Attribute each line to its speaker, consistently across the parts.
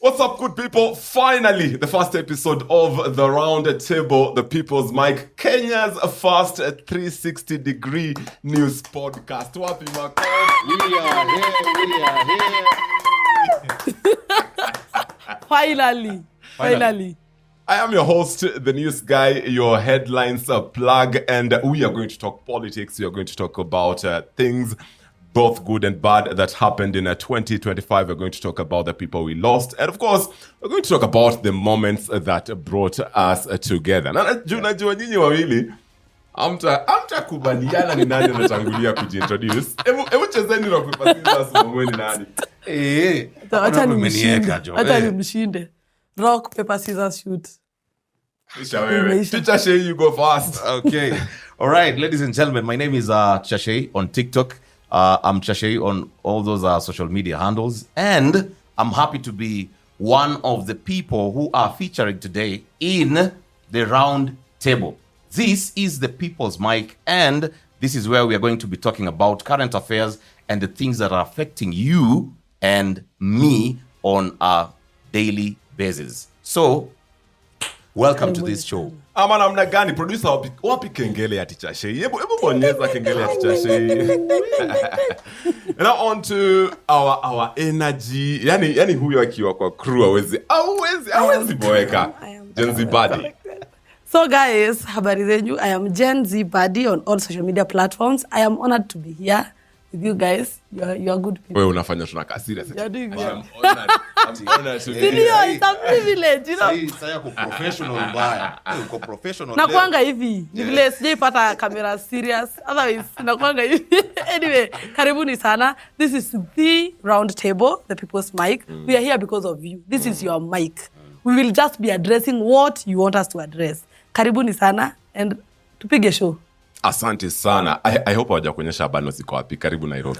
Speaker 1: What's up, good people? Finally, the first episode of the RoundTable, the People's Mic, Kenya's first 360-degree news podcast. Wapi Makos?
Speaker 2: We are here.
Speaker 3: Finally.
Speaker 1: I am your host, the news guy, your headlines plug, and we are going to talk politics. We are going to talk about things, both good and bad, that happened in 2025. We're going to talk about the people we lost. And of course, we're going to talk about the moments that brought us together. Na najua nyinyi wawili, hamtakubaliana ni nani anatangulia kujiintroduce. Hebu chezeni rock paper scissors muone ni nani.
Speaker 3: Hata nimshinde. Rock, paper, scissors, shoot.
Speaker 1: Teacher Shay, you go first.
Speaker 2: Okay. All right, ladies and gentlemen, my name is Chashay on TikTok. I'm Chashay on all those social media handles. And I'm happy to be one of the people who are featuring today in the round table. This is the People's Mic, and this is where we are going to be talking about current affairs and the things that are affecting you and me on a daily basis. So, welcome to this show.
Speaker 1: Ama namna gani producer wapi kengele ya Teacher Shay? Hebu bonyeza kengele ya Teacher Shay. Now on to our energy. Yani huyo akiwa kwa crew hawezi boeka. Gen Z Buddy.
Speaker 3: So guys, habari zenyu. I am Gen Z Buddy on all social media platforms. I am honored to be here with you guys. You are good people.
Speaker 1: Wewe unafanya tunaka serious.
Speaker 3: You're doing good.
Speaker 1: I'm honored to be here.
Speaker 3: It's a privilege, you know.
Speaker 2: Sasa uko professional mbaya. Uko professional.
Speaker 3: Nakuanga hivi. Ni vile sijaipata camera serious. Otherwise, nakuanga hivi. Anyway, karibuni sana. This is the round table, the People's Mic. We are here because of you. This is your mic. We will just be addressing what you want us to address. Karibuni sana and tupige show.
Speaker 1: Asante sana. I hope hawajakuonyesha bano ziko wapi. Karibu Nairobi.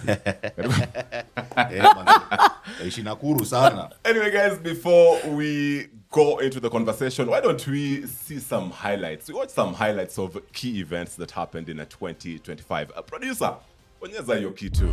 Speaker 2: Ishi Nakuru sana.
Speaker 1: Anyway, guys, before we go into the conversation, why don't we see some highlights? We watch some highlights of key events that happened in 2025. Producer, bonyeza hiyo kitu.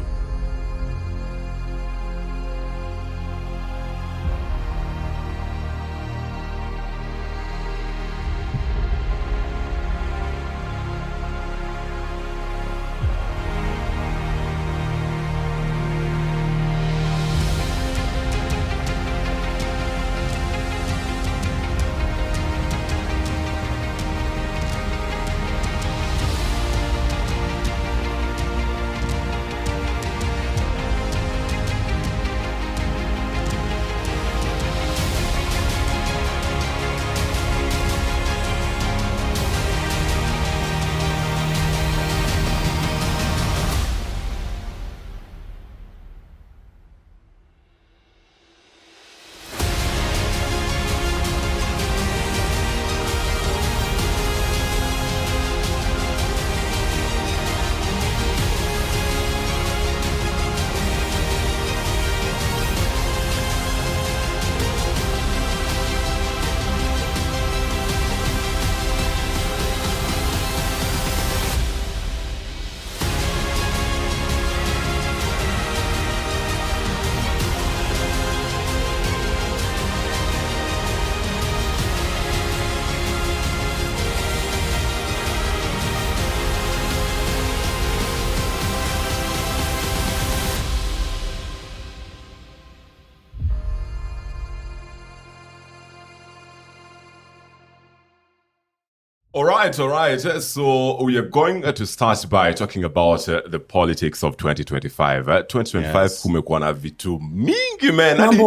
Speaker 1: All right. So we are going to start by talking about the politics of 2025. 2025 kumekuwa na vitu mingi, man.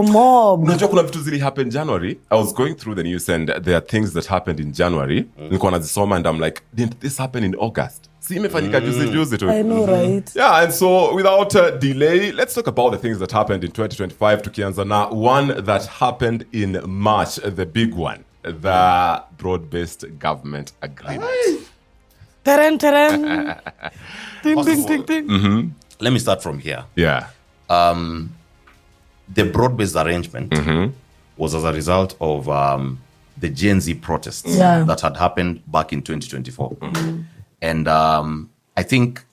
Speaker 1: Unajua kuna vitu zili happen January. I was going through the news and there are things that happened in January. Nilikuwa nazisoma and I'm like, didn't this happen in August? Si imefanyika juzi tu.
Speaker 3: I know, right?
Speaker 1: Yeah, and so without delay, let's talk about the things that happened in 2025. Tukianza na one that happened in March, the big one. The broad-based government agreement.
Speaker 3: Teren. Ding.
Speaker 2: Mm-hmm. Let me start from here.
Speaker 1: Yeah.
Speaker 2: The broad-based arrangement was as a result of the Gen Z protests that had happened back in 2024. And I think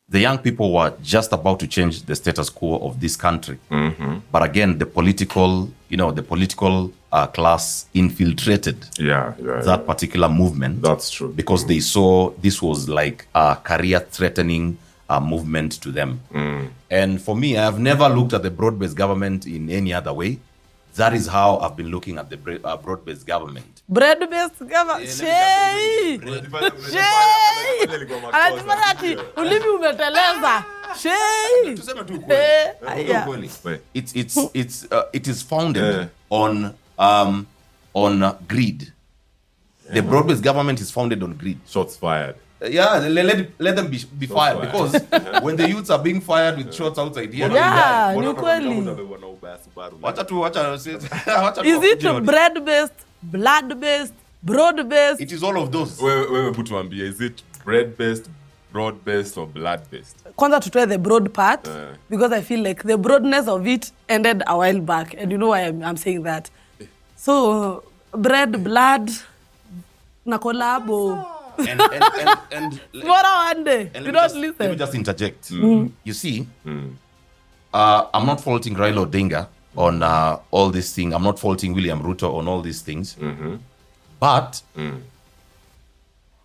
Speaker 2: the young people were just about to change the status quo of this country. But again, the political class infiltrated that particular movement.
Speaker 1: That's true.
Speaker 2: Because they saw this was like a career-threatening movement to them. And for me, I've never looked at the broad-based government in any other way. That is how I've been looking at the broad-based government.
Speaker 3: Bread-based government. Shay! Anasema ati ulimi umeteleza. Shay!
Speaker 2: Tuseme tu kweli. It is founded on greed. The broad-based government is founded on greed.
Speaker 1: Shots fired.
Speaker 2: Yeah, let them be fired because when the youths are being fired with shots outside here,
Speaker 3: ni kweli. Is it bread-based, blood-based, broad-based?
Speaker 2: It is all of those.
Speaker 1: Is it bread-based, broad-based, or blood-based?
Speaker 3: Kwanza to try the broad part because I feel like the broadness of it ended a while back, and you know why I'm saying that. So bread, blood, na collabo.
Speaker 2: And
Speaker 3: one day. You don't listen.
Speaker 2: Let me just interject. You see, I'm not faulting Raila Odinga on all these things. I'm not faulting William Ruto on all these things. But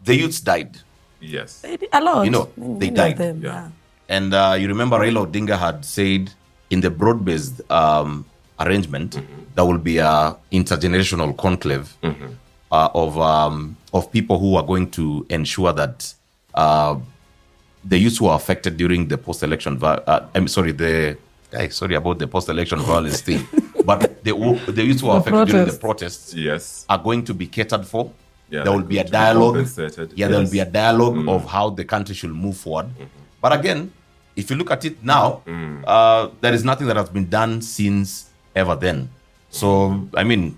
Speaker 2: the youths died.
Speaker 1: Yes.
Speaker 3: A lot.
Speaker 2: You know, they died.
Speaker 3: Them,
Speaker 1: yeah.
Speaker 2: And you remember Raila Odinga had said in the broad-based arrangement, there will be an intergenerational conclave of people who are going to ensure that the youths who are affected during the post-election sorry about the post-election violence thing, but the youths who are affected during the protests are going to be catered for. There will be a dialogue. There will be a dialogue of how the country should move forward. But again, if you look at it now, there is nothing that has been done since ever then. So, I mean,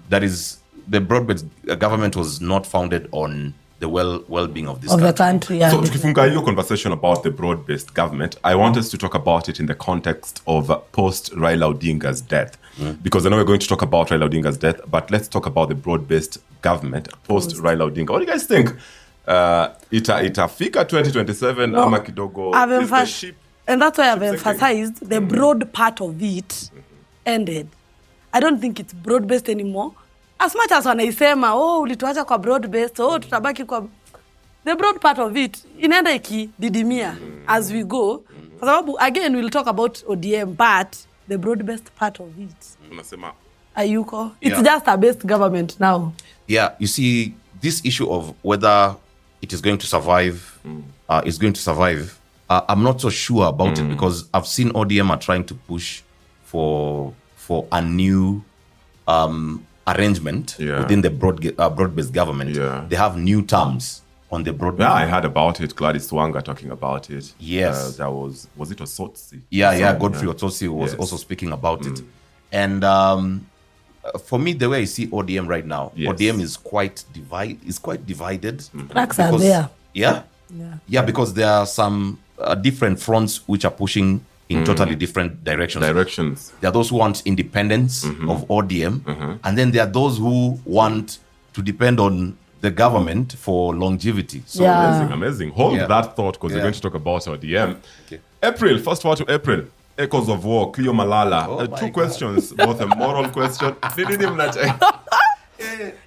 Speaker 2: the broad-based government was not founded on the well-being of this
Speaker 3: country. Yeah.
Speaker 1: So, tukifunga your conversation about the broad-based government, I want us to talk about it in the context of post-Raila Odinga's death. Because I know we're going to talk about Raila Odinga's death, but let's talk about the broad-based government post-Raila Odinga. What do you guys think? Itafika 2027 ama kidogo is the ship?
Speaker 3: And that's why I've emphasized the broad part of it ended. I don't think it's broad-based anymore. As much as wanaisema, ulituacha kwa broad-based, tutabaki kwa... The broad part of it, inaenda ikididimia as we go. Kwa sababu, again, we'll talk about ODM, but the broad-based part of it.
Speaker 1: Unasema.
Speaker 3: Ayuko. It's just a based government now.
Speaker 2: Yeah, you see, this issue of whether it is going to survive, I'm not so sure about it because I've seen ODM are trying to push for a new arrangement within the broad-based government. They have new terms on the broad-based.
Speaker 1: Yeah, I heard about it. Gladys Wanga talking about it.
Speaker 2: Yes.
Speaker 1: That was it Osotsi?
Speaker 2: Yeah, Godfrey Osotsi was also speaking about it. And for me, the way I see ODM right now, ODM is quite divided.
Speaker 3: Cracks are there.
Speaker 2: Yeah, because there are some different fronts which are pushing in totally different directions. There are those who want independence of ODM, and then there are those who want to depend on the government for longevity.
Speaker 1: So amazing. Hold that thought because we're going to talk about ODM. Okay. April, first of all to April. Echoes of War, Cleo Malala. Two questions, both a moral question.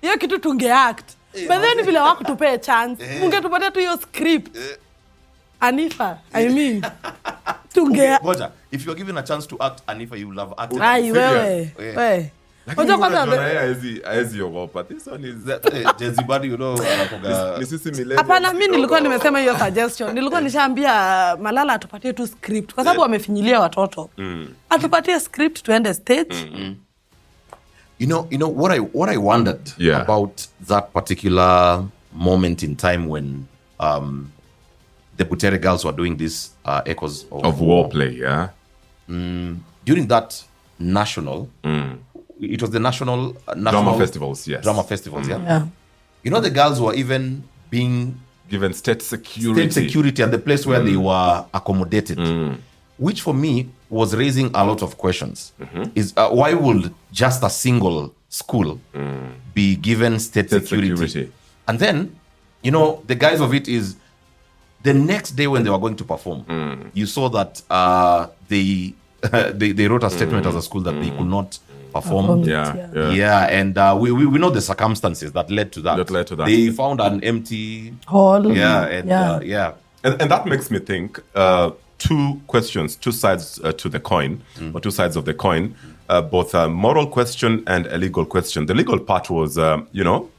Speaker 3: Hiyo kitu tungeact. But then vile wakutupe a chance. Mungetupatia tu hiyo script. Anifa, I mean.
Speaker 2: Boja, if you're given a chance to act, Anifa, you will have acted.
Speaker 3: Wewe.
Speaker 1: Unajua kwanza haezi ogopa. This one is
Speaker 2: Jezibadi, you know.
Speaker 3: Hapana, mimi nilikuwa nimesema hiyo suggestion. Nilikuwa nishaambia Malala atupatie tu script kwa sababu amefinyilia watoto. Atupatie script tuende stage.
Speaker 2: You know what I wondered about that particular moment in time when the Butere girls were doing this Echoes
Speaker 1: of War play,
Speaker 2: during that national, it was the national
Speaker 1: drama festivals,
Speaker 2: drama festivals, You know, the girls were even being
Speaker 1: given state security
Speaker 2: at the place where they were accommodated, which for me was raising a lot of questions. Is why would just a single school be given state security? And then, you know, the guise of it is The next day when they were going to perform, you saw that they wrote a statement as a school that they could not perform.
Speaker 1: Yeah.
Speaker 2: And we know the circumstances that led to that. They found an empty
Speaker 3: hall.
Speaker 2: And
Speaker 1: that makes me think two questions, two sides to the coin, or two sides of the coin, both a moral question and a legal question. The legal part was,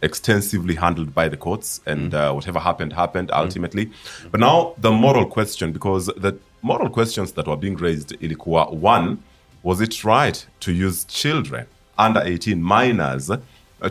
Speaker 1: extensively handled by the courts, and whatever happened ultimately. But now the moral question, because the moral questions that were being raised, ilikuwa one, was it right to use children under 18 minors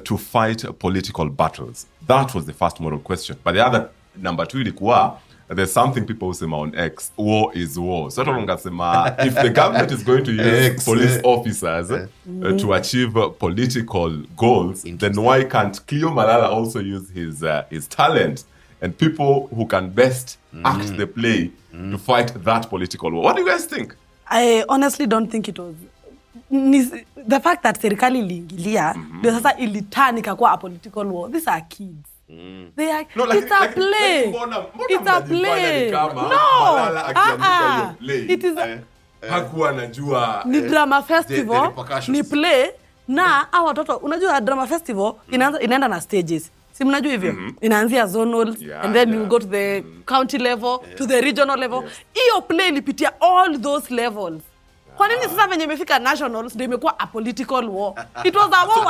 Speaker 1: to fight political battles? That was the first moral question. But the other, number two, ilikuwa, there's something people say on X, war is war. So if the government is going to use police officers to achieve political goals, then why can't Cleo Malala also use his talent and people who can best act the play to fight that political war? What do you guys think?
Speaker 3: I honestly don't think it was. The fact that serikali iliingilia ndio sasa ilitani ikakuwa a political war. These are kids. They are, it's a play. It's a play. No. It is
Speaker 1: hakuwa najua
Speaker 3: ni drama festival, ni play na hawa watoto unajua drama festival inaenda na stages. Si mnajua hivyo? Inaanzia zonals and then you go to the county level, to the regional level. Hiyo play ilipitia all those levels. Kwa nini sasa venye imefika nationals ndio imekuwa a political war? It was a war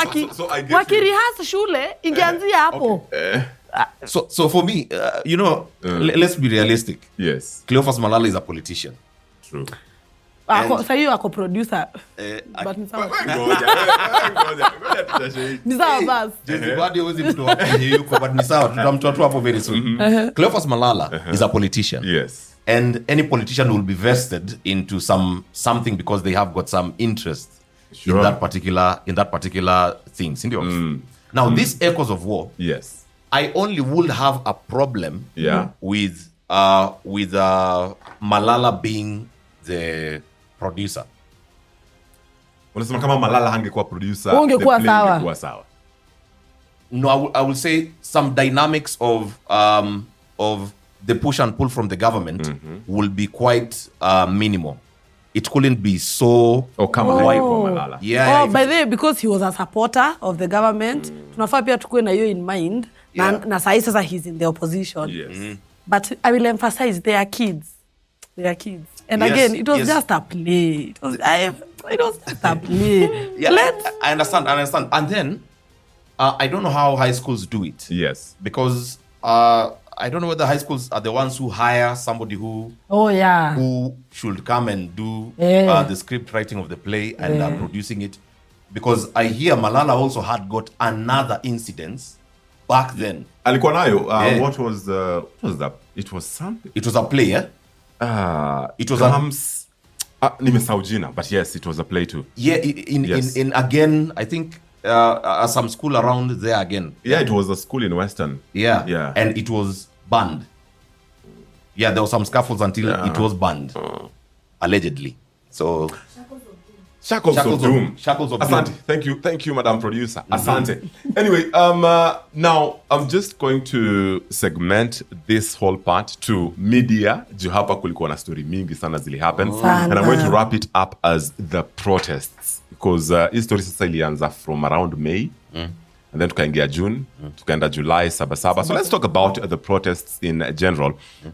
Speaker 3: waki-rehearse shule ingeanzia hapo.
Speaker 2: So for me, let's be realistic.
Speaker 1: Yes.
Speaker 2: Cleophas Malala is a politician.
Speaker 1: True.
Speaker 3: Sasa hiyo ako producer. But ni sawa. Ni sawa basi.
Speaker 2: Bado huwezi mtu hapo yuko but ni sawa tutamtoa tu hapo very soon. Cleophas Malala is a politician.
Speaker 1: Yes.
Speaker 2: And any politician will be vested into something because they have got some interest in that particular thing. Now, these echoes of war,
Speaker 1: yes,
Speaker 2: I only would have a problem with Malala being the producer.
Speaker 1: Unasema kama Malala hangekuwa producer,
Speaker 3: ungekuwa sawa.
Speaker 2: No, I will say some dynamics of the push and pull from the government will be quite minimal. It couldn't be so
Speaker 1: wide for Malala.
Speaker 3: By the way, because he was a supporter of the government, tunafaa pia tukue na hiyo in mind. Na sahi sasa he's in the opposition.
Speaker 1: Yes.
Speaker 3: But I will emphasize they are kids. And again, it was just a play. It was just a play.
Speaker 2: I understand. And then I don't know how high schools do it.
Speaker 1: Yes.
Speaker 2: Because I don't know whether high schools are the ones who hire somebody who should come and do the script writing of the play and producing it. Because I hear Malala also had got another incident back then.
Speaker 1: Alikuwa nayo. What was that? It was something.
Speaker 2: It was a play,
Speaker 1: it was nimesahau jina, but yes, it was a play too.
Speaker 2: Yeah, in again, I think some school around there again.
Speaker 1: Yeah, it was a school in Western.
Speaker 2: Yeah. And it was banned. Yeah, there were some scuffles until it was banned. Allegedly. So
Speaker 1: Shackles of Doom.
Speaker 2: Asante.
Speaker 1: Thank you, Madam Producer. Asante. Anyway, now I'm just going to segment this whole part to media. Juu hapa kulikuwa na story mingi sana zili happen. And I'm going to wrap it up as the protests. Because hii story sasa ilianza from around May. And then tukaingia June, tukaenda July, Sabasaba. So let's talk about the protests in general,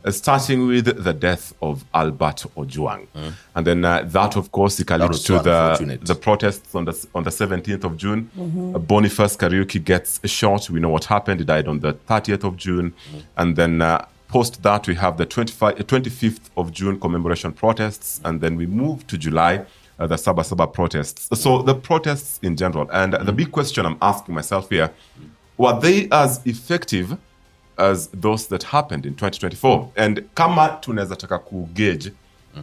Speaker 1: starting with the death of Albert Ojwang. And then that, of course, leads to the protests on the 17th of June. Boniface Kariuki gets shot. We know what happened. He died on the 30th of June. And then post that, we have the 25th of June commemoration protests. And then we move to July, the Sabasaba protests. So the protests in general. And the big question I'm asking myself here, were they as effective as those that happened in 2024? And kama tunaweza taka gauge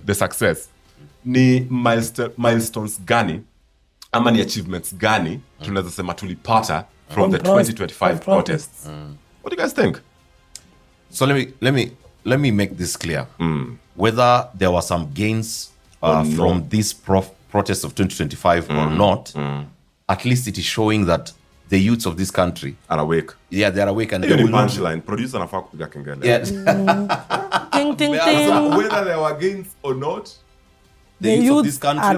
Speaker 1: the success, ni milestones gani, ama ni achievements gani, tunaweza sema tulipata from the 2025 protests? What do you guys think?
Speaker 2: So let me make this clear. Whether there were some gains from this protests of 2025 or not, at least it is showing that the youths of this country
Speaker 1: are awake.
Speaker 2: Yeah, they're awake and
Speaker 1: they
Speaker 2: will
Speaker 1: punchline. Producer anafaa kupiga kengele.
Speaker 2: Yeah.
Speaker 3: Ting, ting, ting.
Speaker 1: Whether they are against or not,
Speaker 2: the youth of this country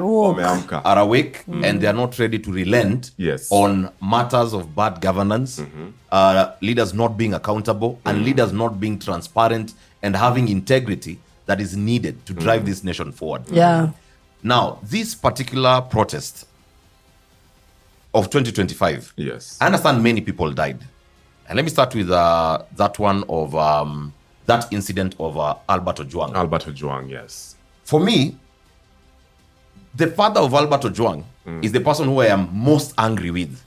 Speaker 1: are
Speaker 2: awake and they are not ready to relent on matters of bad governance, leaders not being accountable, and leaders not being transparent and having integrity that is needed to drive this nation forward.
Speaker 3: Yeah.
Speaker 2: Now, this particular protest of 2025,
Speaker 1: yes,
Speaker 2: I understand many people died. And let me start with that one of that incident of Albert Ojwang.
Speaker 1: Albert Ojwang, yes.
Speaker 2: For me, the father of Albert Ojwang is the person who I am most angry with.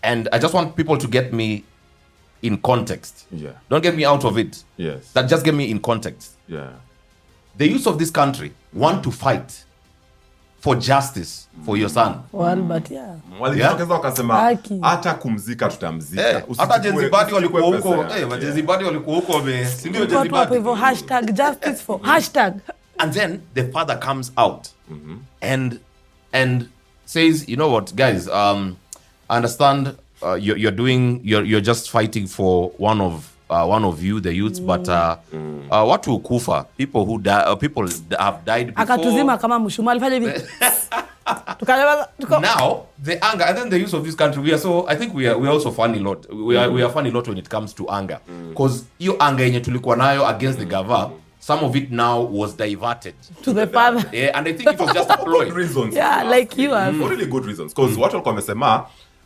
Speaker 2: And I just want people to get me in context.
Speaker 1: Yeah.
Speaker 2: Don't get me out of it.
Speaker 1: Yes.
Speaker 2: That just get me in context.
Speaker 1: Yeah.
Speaker 2: The youth of this country want to fight for justice for your son.
Speaker 3: For Albert, yeah.
Speaker 1: Walijitokeza wakasema hata kumzika tutamzika.
Speaker 2: Hata Jezibadi walikuwa huko, Jezibadi walikuwa huko si ndio Jezibadi.
Speaker 3: Hashtag justice for hashtag.
Speaker 2: And then the father comes out and says, you know what, guys, I understand you're just fighting for one of you, the youths, but watu kufa, people who die, people have died before.
Speaker 3: Akatuzima kama mshumaa alifanya hivi.
Speaker 2: Now the anger, and then the use of this country, I think we are also funny lot. We are funny lot when it comes to anger, because hiyo anger yenye tulikuwa nayo against the government, some of it now was diverted
Speaker 3: to the father.
Speaker 2: Yeah, and I think it was just a ploy.
Speaker 1: Reasons.
Speaker 3: Yeah, like you have.
Speaker 1: For really good reasons. Because watu walikuwa wamesema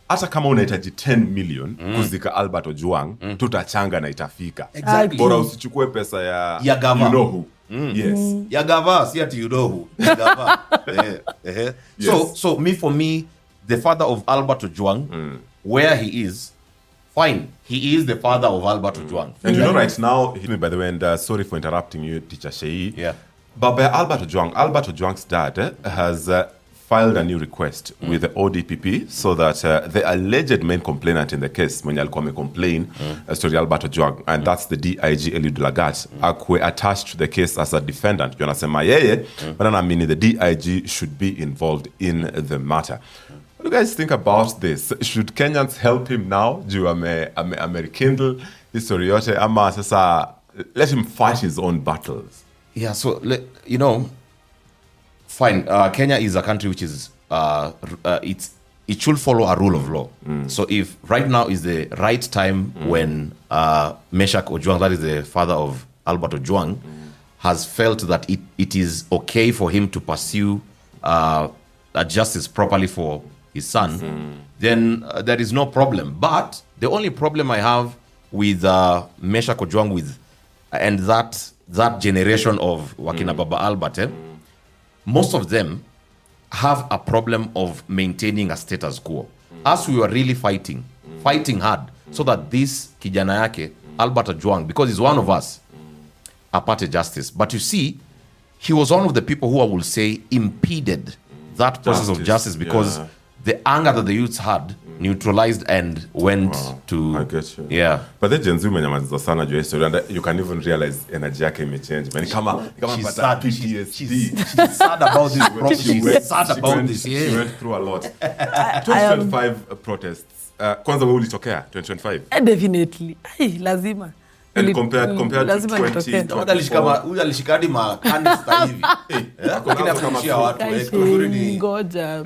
Speaker 1: hata kama unahitaji 10 million kuzika Albert Ojwang, tutachanga na itafika.
Speaker 2: Exactly.
Speaker 1: Bora usichukue pesa ya
Speaker 2: gava.
Speaker 1: You know who. Yes.
Speaker 2: Ya gava, si ati you know who. Ya gava. Yes. So for me, the father of Albert Ojwang, where he is, fine. He is the father of Albert Ojwang.
Speaker 1: And you know right now, by the way, and sorry for interrupting you, Teacher Shei.
Speaker 2: Yeah.
Speaker 1: But by Albert Ojwang's dad has filed a new request with the ODPP so that the alleged main complainant in the case, mwenye alikuwa amecomplain, story Albert Ojwang, and that's the DIG Eliud Lagat, akwe attached to the case as a defendant. Yonasema yeye, but I mean the DIG should be involved in the matter. What do you guys think about this? Should Kenyans help him now? Do you rekindle history yote ama sasa let him fight his own battles?
Speaker 2: Yeah, so you know, fine. Kenya is a country which is it should follow a rule of law. So if right now is the right time when Meshach Ojwang, that is the father of Albert Ojwang, has felt that it is okay for him to pursue justice properly for his son, then there is no problem. But the only problem I have with Meshach Ojwang and that generation of Wakina Baba Albert, most of them have a problem of maintaining a status quo. As we were really fighting hard, so that this kijana yake, Albert Ojwang, because he's one of us, apate justice. But you see, he was one of the people who I will say impeded that process of justice because the anger that the youths had neutralized and went to...
Speaker 1: I get you.
Speaker 2: Yeah.
Speaker 1: But the Gen Z umenyamaziza sana juu ya history and you can even realize energy yake imechange.
Speaker 2: She's sad. She's sad about this, bro. She's sad about this.
Speaker 1: She went through a lot. 2025 protests. Kwanza wewe ulitokea 2025?
Speaker 3: Definitely. Lazima.
Speaker 1: And compared to 2024.
Speaker 2: Huyu alishika hadi makanista hivi. Lakini akamshia watu.
Speaker 3: Ngoja.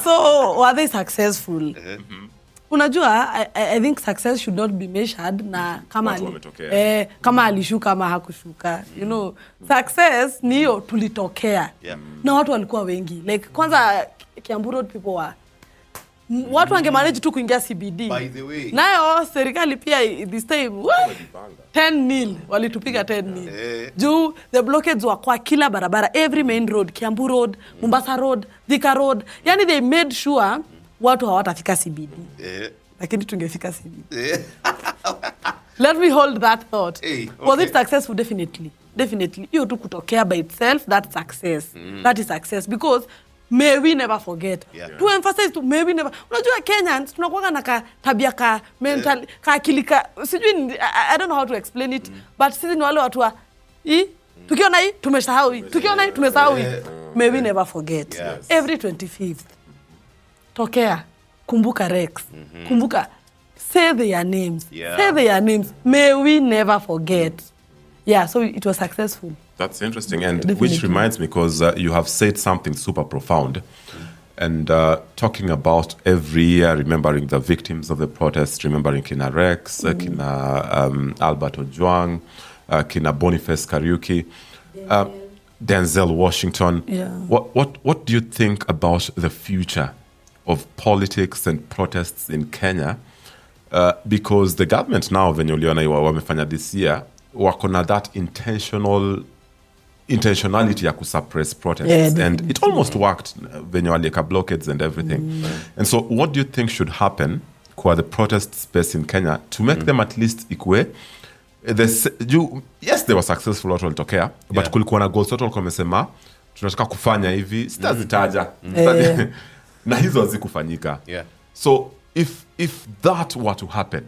Speaker 3: So, were they successful? Unajua, I think success should not be measured na kama alishuka ama hakushuka. You know, success ni hiyo tulitokea. Na watu walikuwa wengi. Like, kwanza Kiambu Road people were watu wangemanage tu kuingia CBD.
Speaker 2: By the way.
Speaker 3: Nayo serikali pia this time 10-0 walitupiga 10-0. Juu the blockades were kwa kila barabara, every main road, Kiambu Road, Mombasa Road, Thika Road. Yani they made sure watu hawatafika CBD. Lakini tungefika CBD. Let me hold that thought. Was it successful? Definitely. Hiyo tu kutokea by itself, that's success. That is success because may we never forget. To emphasize to may we never. Unajua Kenyans tunakuwa na tabia ka mental ka akili ka sijui I don't know how to explain it but sisi ni wale watu wa tukiona hii tumesahau hii tukiona hii tumesahau hii. May we never forget. Every 25th Tokea, kumbuka Rex, kumbuka, say their names, say their names. May we never forget. Yeah, so it was successful.
Speaker 1: That's interesting, and which reminds me, because you have said something super profound, and talking about every year, remembering the victims of the protests, remembering Kina Rex, Kina Albert Ojwang, Kina Boniface Kariuki, Denzel Washington.
Speaker 3: Yeah.
Speaker 1: What do you think about the future of politics and protests in Kenya? Because the government now, venye uliona wamefanya this year, wako na that intentionality ya kusuppress protests, and it almost worked venye walieka blockades and everything. And so what do you think should happen kwa the protest space in Kenya to make them at least ikue? Yes, they were successful, watu walitokea, but kulikuwa na goals, watu walikuwa wamesema tunataka kufanya hivi, sitazitaja na hizo hazikufanyika. So if that were to happen,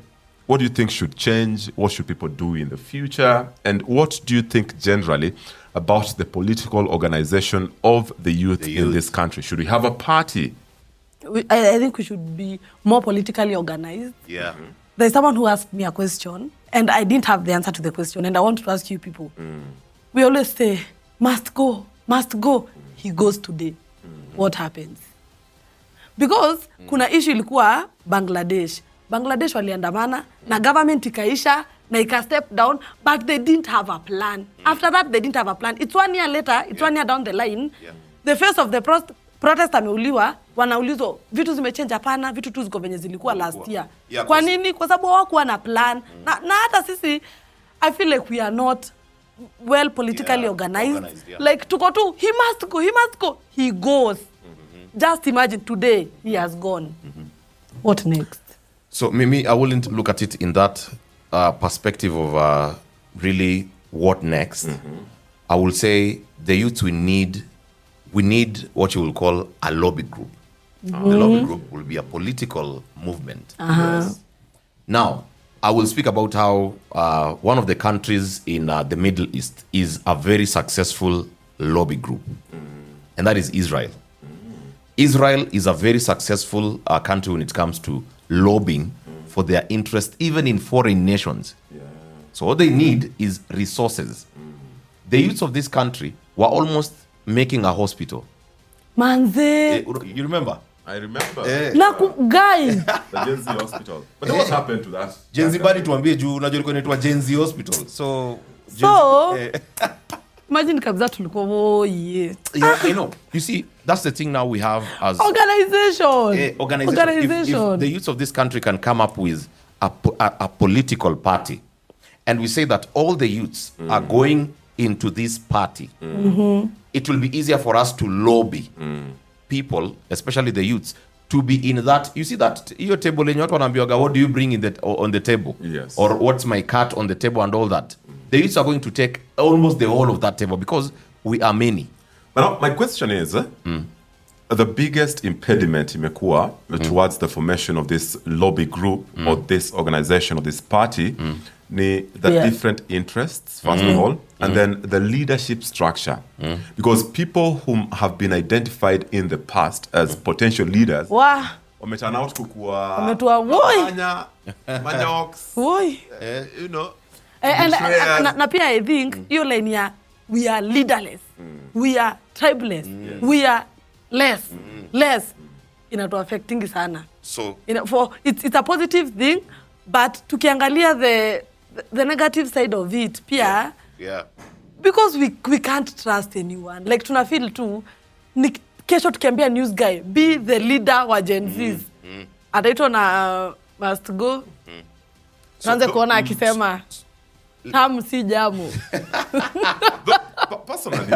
Speaker 1: what do you think should change? What should people do in the future? And what do you think generally about the political organization of the youth in this country? Should we have a party?
Speaker 3: I think we should be more politically organized.
Speaker 2: Yeah.
Speaker 3: There's someone who asked me a question, and I didn't have the answer to the question, and I want to ask you people. We always say, must go, must go. He goes today. What happens? Because kuna issue ilikuwa Bangladesh. Bangladesh waliandamana, na government ikaisha, na ika step down, but they didn't have a plan. After that, they didn't have a plan. It's 1 year later, it's 1 year down the line. The face of the protest ameuliwa, wanaulizwa, vitu zimechange hapana, vitu tu ziko venye zilikuwa last year. Kwa nini? Kwa sababu hawakuwa na plan. Na hata sisi, I feel like we are not well politically organized. Like, tuko tu, he must go, he must go. He goes. Just imagine, today, he has gone. What next?
Speaker 2: So, Mimi, I wouldn't look at it in that perspective of really what next. I will say the youth we need what you will call a lobby group. The lobby group will be a political movement. Yes. Now, I will speak about how one of the countries in the Middle East is a very successful lobby group, and that is Israel. Israel is a very successful country when it comes to lobbying for their interest, even in foreign nations. So what they need is resources. The youths of this country were almost making a hospital.
Speaker 3: Manze.
Speaker 2: You remember?
Speaker 1: I remember.
Speaker 3: Guys.
Speaker 1: The Gen Z hospital. But what happened to that?
Speaker 2: Gen Z badi tuambie juu unajua ilikuwa inaitwa Gen Z hospital. So
Speaker 3: imagine kabisa tulikuwa
Speaker 2: yeah, I know. You see, that's the thing now we have as
Speaker 3: organization.
Speaker 2: If the youth of this country can come up with a political party, and we say that all the youths are going into this party, it will be easier for us to lobby people, especially the youths, to be in that. You see that your table in your what do you bring on the table?
Speaker 1: Yes.
Speaker 2: Or what's my cart on the table and all that. The youths are going to take almost the whole of that table because we are many.
Speaker 1: But now, my question is, the biggest impediment imekuwa towards the formation of this lobby group or this organization or this party ni the different interests, first of all, and then the leadership structure. Because people whom have been identified in the past as potential leaders, wameturn out kukua manyoks, you know,
Speaker 3: and pia I think hiyo line ya we are leaderless, we are tribeless, we are less inatu affecting sana.
Speaker 2: So
Speaker 3: it's a positive thing, but tukiangalia the negative side of it pia, because we can't trust anyone. Like tuna feel tu kesho tukiambia news guy be the leader wa Gen Zs, ataitwa na must go. Tuanze kuona akisema tamu si jamu.
Speaker 1: Personally,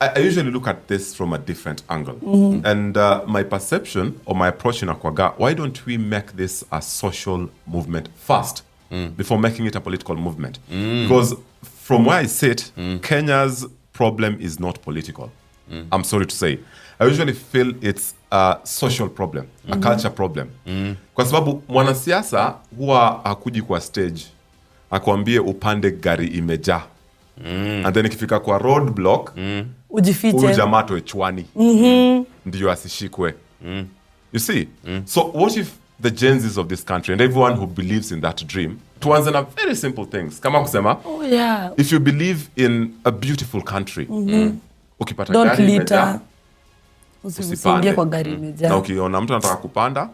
Speaker 1: I usually look at this from a different angle. And my perception or my approach in Akwaga, why don't we make this a social movement first before making it a political movement? Because from where I sit, Kenya's problem is not political. I'm sorry to say. I usually feel it's a social problem, a culture problem. Kwa sababu mwanasiasa huwa hakuji kwa stage akwambie upande gari imejaa. And then ikifika kwa roadblock,
Speaker 3: ujifiche.
Speaker 1: Huyu jamaa toe chwani. Ndio asishikwe. You see? So what if the Gen Zs of this country and everyone who believes in that dream, tuanze na very simple things. Kama kusema, if you believe in a beautiful country, ukipata
Speaker 3: don't
Speaker 1: gari
Speaker 3: litter.
Speaker 1: Usipande
Speaker 3: kwa gari imejaa.
Speaker 1: Na ukiona mtu anataka kupanda,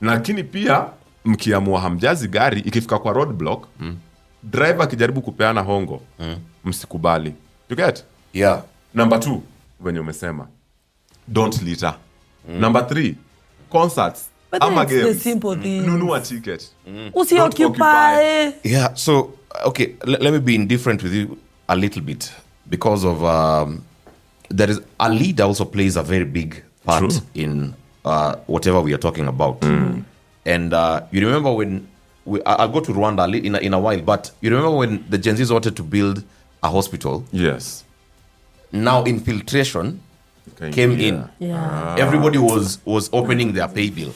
Speaker 1: lakini pia mkiamua hamjazi gari, ikifika kwa roadblock, driver akijaribu kupeana hongo, msikubali. You get?
Speaker 2: Yeah.
Speaker 1: Number 2, venye umesema, don't litter. Number 3, concerts.
Speaker 3: But that's the simple thing.
Speaker 1: Nunua ticket.
Speaker 3: Usioccupy.
Speaker 2: Yeah, so, okay, let me be indifferent with you a little bit because of, there is, a leader also plays a very big part in whatever we are talking about. And you remember when, I'll go to Rwanda in a while, but you remember when the Gen Zs wanted to build a hospital?
Speaker 1: Yes.
Speaker 2: Now infiltration came in.
Speaker 3: Yeah.
Speaker 2: Everybody was opening their pay bill.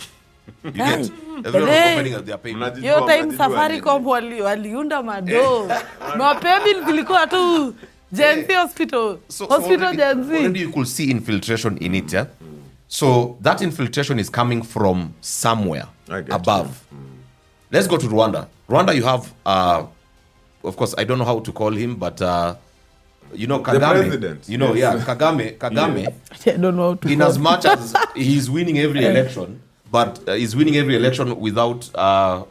Speaker 2: You get? Everyone was opening their pay bill.
Speaker 3: Yo time Safaricom waliunda mado. Mapembil zilikuwa tu Gen Z hospital. Hospital Gen Z.
Speaker 2: Already you could see infiltration in it, yeah? So that infiltration is coming from somewhere above. Let's go to Rwanda. Rwanda, you have, of course, I don't know how to call him, but you know, Kagame.
Speaker 1: The president.
Speaker 2: You know, Kagame.
Speaker 3: I don't know how to
Speaker 2: in as much as he's winning every election, but he's winning every election without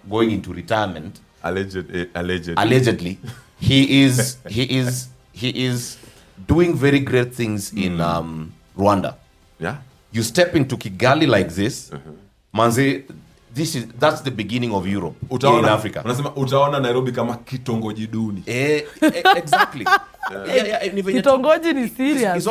Speaker 2: going into retirement. Allegedly, he is doing very great things in Rwanda.
Speaker 1: Yeah.
Speaker 2: You step into Kigali like this, manze, that's the beginning of Europe in Africa.
Speaker 1: Unasema utaona Nairobi kama kitongoji duni.
Speaker 2: Exactly.
Speaker 3: Kitongoji ni serious.
Speaker 2: It's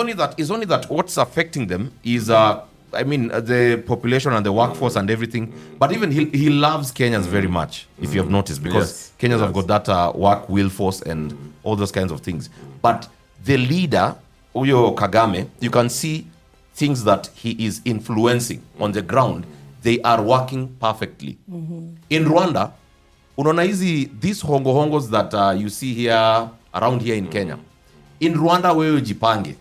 Speaker 2: only that what's affecting them is I mean the population and the workforce and everything. But even he loves Kenyans very much, if you have noticed, because Kenyans have got that work will force and all those kinds of things. But the leader, Uyo Kagame, you can see things that he is influencing on the ground. They are working perfectly. In Rwanda, unaona these hongo-hongos that you see here, around here in Kenya. In Rwanda, wewe jipange.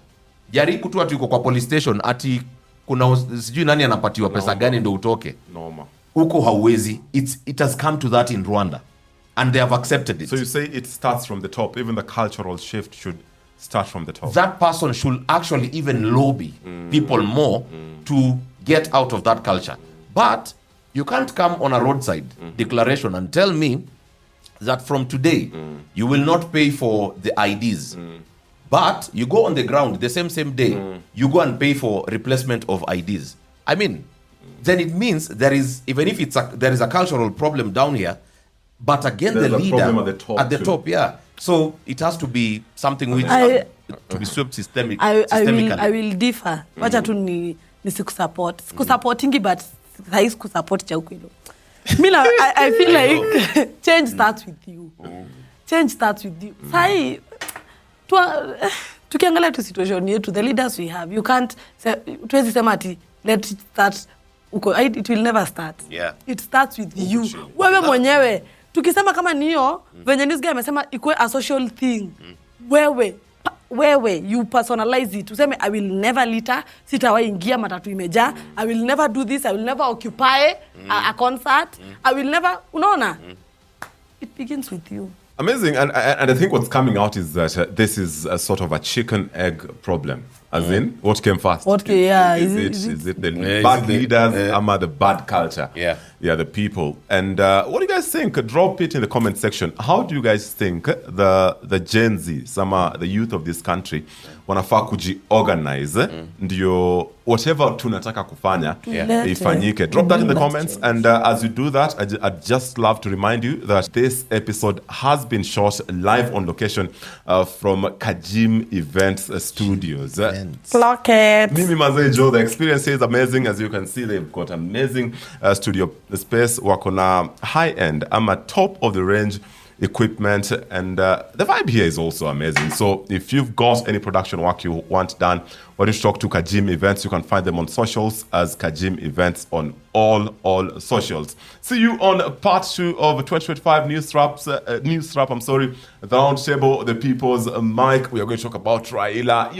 Speaker 2: Jari kutu ati uko kwa police station, ati kuna sijui nani anapatiwa pesa gani ndo utoke. Uko hauwezi. It has come to that in Rwanda. And they have accepted it.
Speaker 1: So you say it starts from the top. Even the cultural shift should start from the top.
Speaker 2: That person should actually even lobby people more to get out of that culture. But you can't come on a roadside declaration and tell me that from today you will not pay for the IDs. But you go on the ground the same day, you go and pay for replacement of IDs. I mean, then it means there is, even if there is a cultural problem down here, but again there's the leader at the top, yeah. So it has to be something which to be swept systemically.
Speaker 3: I will differ. Wacha tu ni sikusupport. Sikusupportingi, but I sikusupport cha ukwelo. I feel like change starts with you. Change starts with you. Sai tukiangalia tu situation yetu, the leaders we have, you can't tuwezi sema ati let it start it will never start.
Speaker 2: Yeah.
Speaker 3: It starts with you. Wewe mwenyewe. Tukisema kama niyo, venye news guy amesema ikue a social thing. Wewe you personalize it. Useme I will never litter, sitawahi ingia matatu imejaa. I will never do this, I will never occupy a concert. I will never, unaona? It begins with you.
Speaker 1: Amazing. And I think what's coming out is that this is a sort of a chicken egg problem. As in, what came first? Is it the bad leaders or the bad culture?
Speaker 2: Yeah,
Speaker 1: the people. And what do you guys think? Drop it in the comment section. How do you guys think the Gen Z, the youth of this country, wanafaa kuji-organize ndio whatever tunataka kufanya ifanyike? Drop that in the comments. And as you do that, I'd just love to remind you that this episode has been shot live on location from Kajim Events Studios.
Speaker 3: Clock it.
Speaker 1: Mimi Mazee Joe, the experience is amazing. As you can see, they've got amazing studio space. Wako na high-end, top of the range equipment, and the vibe here is also amazing. So if you've got any production work you want done, why don't you talk to Kajim Events? You can find them on socials as Kajim Events on all socials. See you on part 2 of 2025 news wrap. The round table, the people's mic. We are going to talk about Raila.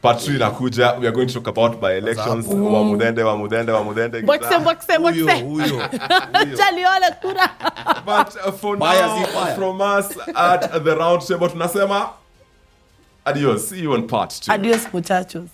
Speaker 1: Part 3 inakuja. We are going to talk about by elections. Wamudende. But for now, from us at the round table, tunasema adios. See you on part 2.
Speaker 3: Adios, muchachos.